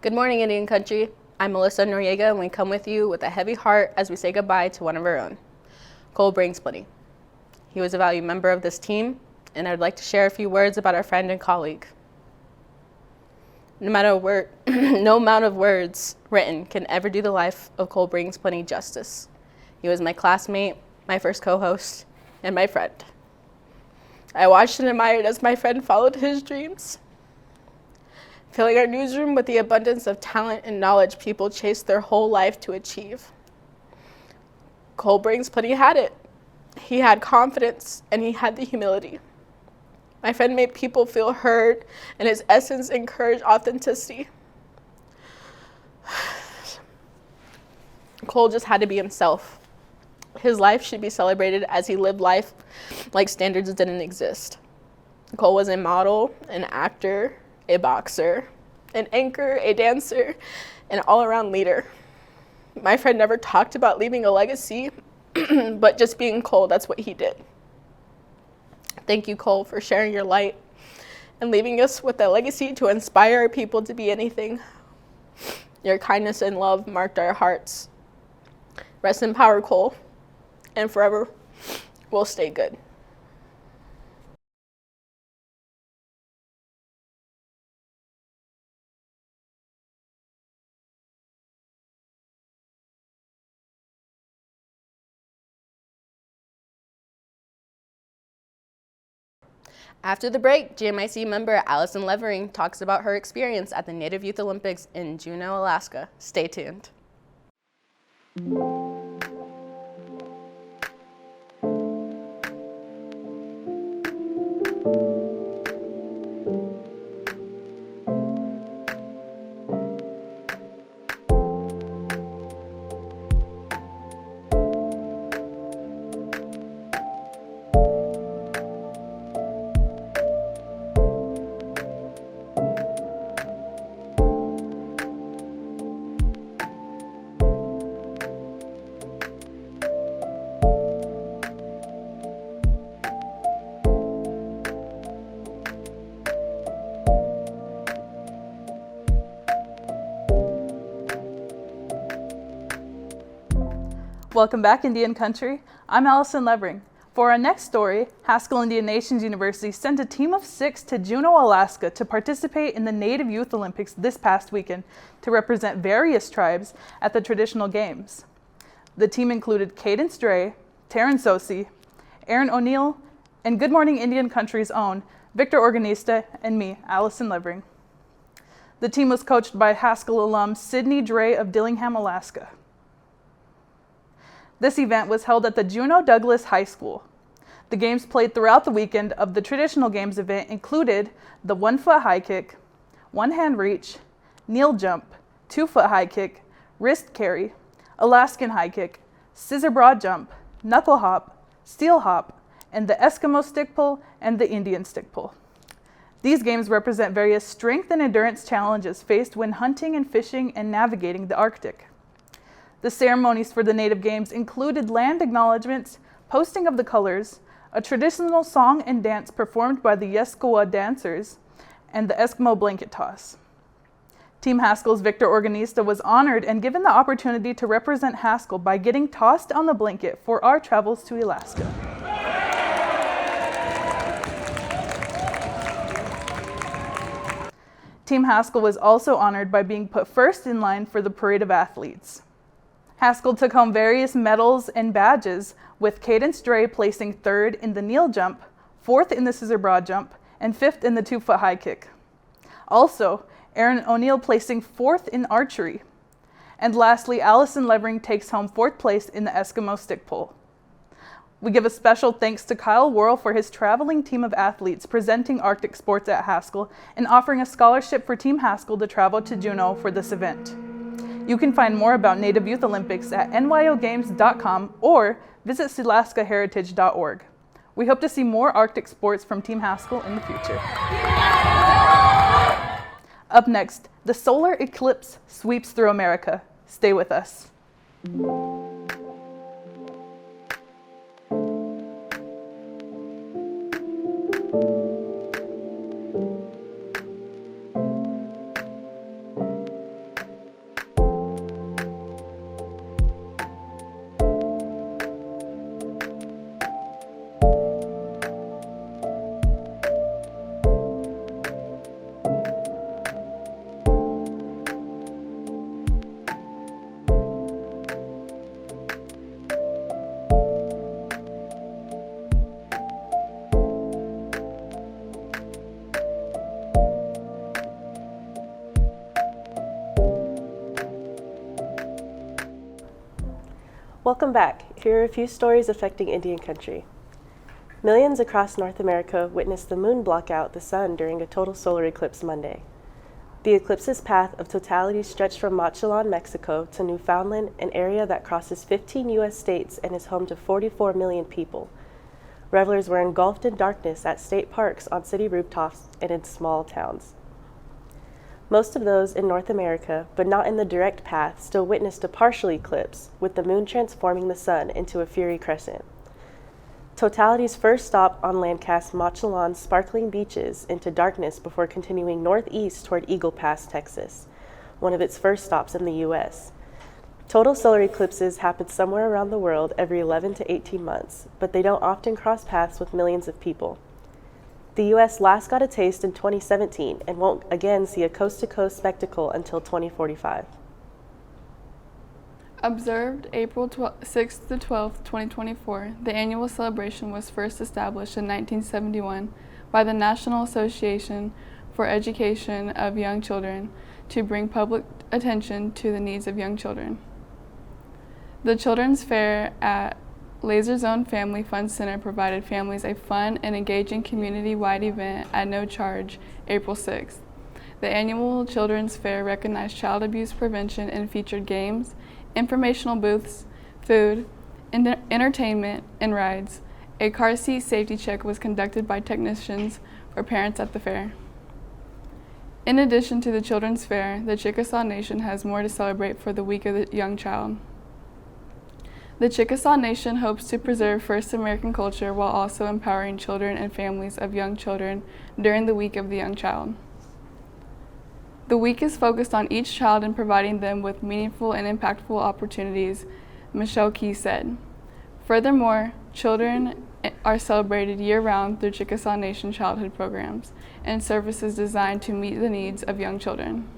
Good morning, Indian Country. I'm Melissa Noriega, and we come with you with a heavy heart as we say goodbye to one of our own, Cole Bringsplitty. He was a valued member of this team, and I'd like to share a few words about our friend and colleague. No amount of words written can ever do the life of Cole Bringsplitty justice. He was my classmate, my first co-host, and my friend. I watched and admired as my friend followed his dreams, filling our newsroom with the abundance of talent and knowledge people chase their whole life to achieve. Cole Bringsplitty had it. He had confidence, and he had the humility. My friend made people feel heard, and his essence encouraged authenticity. Cole just had to be himself. His life should be celebrated as he lived life like standards didn't exist. Cole was a model, an actor, a boxer, an anchor, a dancer, an all-around leader. My friend never talked about leaving a legacy, but just being Cole, that's what he did. Thank you, Cole, for sharing your light and leaving us with a legacy to inspire our people to be anything. Your kindness and love marked our hearts. Rest in power, Cole, and forever we'll stay good. After the break, GMIC member Allison Levering talks about her experience at the Native Youth Olympics in Juneau, Alaska. Stay tuned. Welcome back, Indian Country. I'm Allison Levering. For our next story, Haskell Indian Nations University sent a team of 6 to Juneau, Alaska to participate in the Native Youth Olympics this past weekend to represent various tribes at the traditional games. The team included Cadence Dre, Taryn Sosi, Aaron O'Neill, and Good Morning Indian Country's own Victor Organista and me, Allison Levering. The team was coached by Haskell alum Sidney Dre of Dillingham, Alaska. This event was held at the Juneau Douglas High School. The games played throughout the weekend of the traditional games event included the 1-foot high kick, 1-hand reach, kneel jump, 2-foot high kick, wrist carry, Alaskan high kick, scissor broad jump, knuckle hop, steel hop, and the Eskimo stick pull and the Indian stick pull. These games represent various strength and endurance challenges faced when hunting and fishing and navigating the Arctic. The ceremonies for the Native Games included land acknowledgements, posting of the colors, a traditional song and dance performed by the Yeskowa dancers, and the Eskimo blanket toss. Team Haskell's Victor Organista was honored and given the opportunity to represent Haskell by getting tossed on the blanket for our travels to Alaska. Team Haskell was also honored by being put first in line for the parade of athletes. Haskell took home various medals and badges, with Cadence Dre placing 3rd in the kneel jump, 4th in the scissor broad jump, and 5th in the 2-foot high kick. Also, Aaron O'Neill placing 4th in archery. And lastly, Allison Levering takes home 4th place in the Eskimo stick pull. We give a special thanks to Kyle Worrell for his traveling team of athletes presenting Arctic sports at Haskell and offering a scholarship for Team Haskell to travel to Juneau for this event. You can find more about Native Youth Olympics at nyogames.com or visit silaskaheritage.org. We hope to see more Arctic sports from Team Haskell in the future. Up next, the solar eclipse sweeps through America. Stay with us. Welcome back. Here are a few stories affecting Indian country. Millions across North America witnessed the moon block out the sun during a total solar eclipse Monday. The eclipse's path of totality stretched from Mazatlan, Mexico to Newfoundland, an area that crosses 15 U.S. states and is home to 44 million people. Revelers were engulfed in darkness at state parks, on city rooftops, and in small towns. Most of those in North America, but not in the direct path, still witnessed a partial eclipse, with the moon transforming the sun into a fiery crescent. Totality's first stop on land cast Mazatlan's sparkling beaches into darkness before continuing northeast toward Eagle Pass, Texas, one of its first stops in the U.S. Total solar eclipses happen somewhere around the world every 11 to 18 months, but they don't often cross paths with millions of people. The U.S. last got a taste in 2017 and won't again see a coast-to-coast spectacle until 2045. Observed April 6th to 12th, 2024, the annual celebration was first established in 1971 by the National Association for Education of Young Children to bring public attention to the needs of young children. The Children's Fair at Laser Zone Family Fun Center provided families a fun and engaging community-wide event at no charge April 6th. The annual Children's Fair recognized child abuse prevention and featured games, informational booths, food, entertainment, and rides. A car seat safety check was conducted by technicians for parents at the fair. In addition to the Children's Fair, the Chickasaw Nation has more to celebrate for the Week of the Young Child. The Chickasaw Nation hopes to preserve First American culture while also empowering children and families of young children during the Week of the Young Child. The week is focused on each child and providing them with meaningful and impactful opportunities, Michelle Key said. Furthermore, children are celebrated year-round through Chickasaw Nation childhood programs and services designed to meet the needs of young children.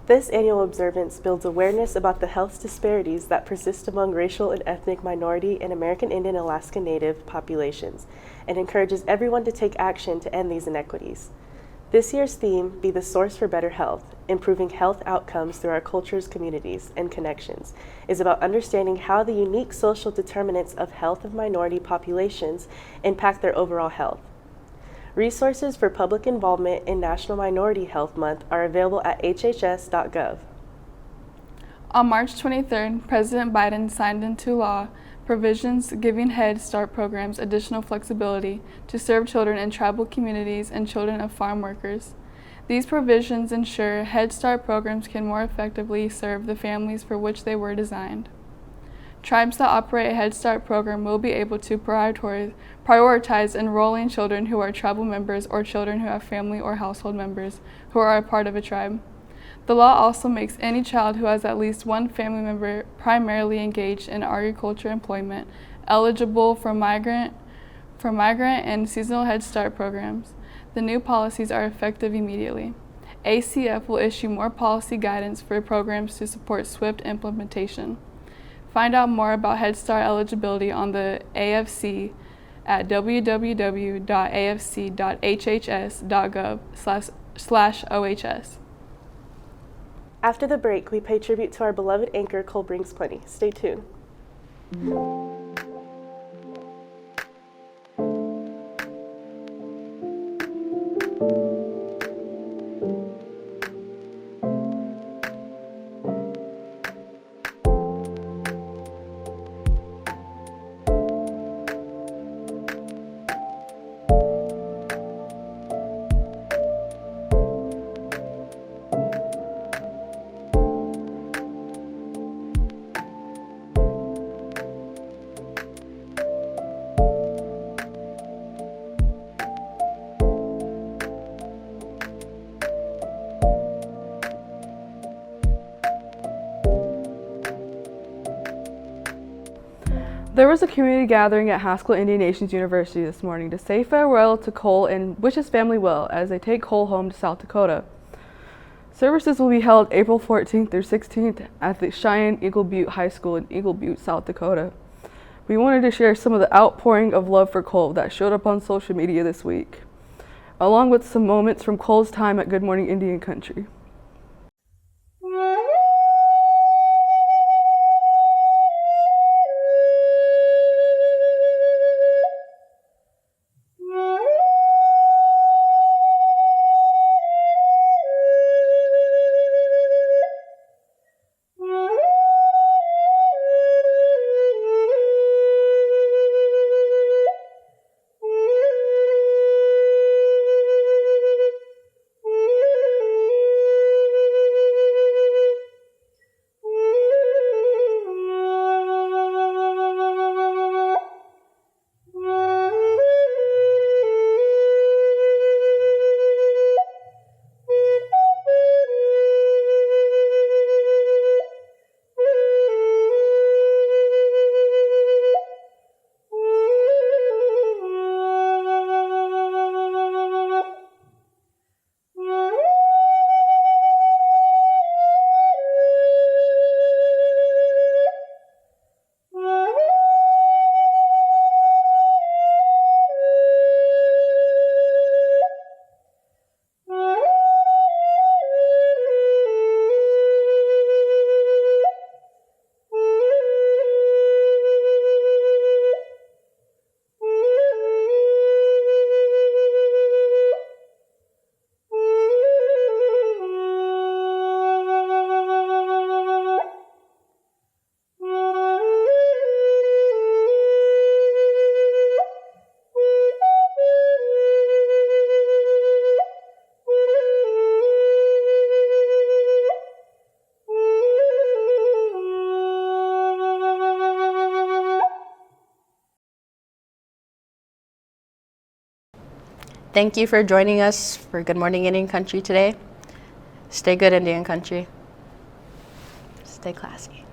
This annual observance builds awareness about the health disparities that persist among racial and ethnic minority and American Indian Alaska Native populations and encourages everyone to take action to end these inequities. This year's theme, Be the Source for Better Health, improving health outcomes through our cultures, communities, and connections, is about understanding how the unique social determinants of health of minority populations impact their overall health. Resources for public involvement in National Minority Health Month are available at hhs.gov. On March 23rd, President Biden signed into law provisions giving Head Start programs additional flexibility to serve children in tribal communities and children of farm workers. These provisions ensure Head Start programs can more effectively serve the families for which they were designed. Tribes that operate a Head Start program will be able to prioritize enrolling children who are tribal members or children who have family or household members who are a part of a tribe. The law also makes any child who has at least one family member primarily engaged in agriculture employment eligible for migrant and seasonal Head Start programs. The new policies are effective immediately. ACF will issue more policy guidance for programs to support swift implementation. Find out more about Head Start eligibility on the AFC at www.afc.hhs.gov/OHS. After the break, we pay tribute to our beloved anchor, Cole Brings Plenty. Stay tuned. There was a community gathering at Haskell Indian Nations University this morning to say farewell to Cole and wish his family well as they take Cole home to South Dakota. Services will be held April 14th through 16th at the Cheyenne Eagle Butte High School in Eagle Butte, South Dakota. We wanted to share some of the outpouring of love for Cole that showed up on social media this week, along with some moments from Cole's time at Good Morning Indian Country. Thank you for joining us for Good Morning Indian Country today. Stay good, Indian Country. Stay classy.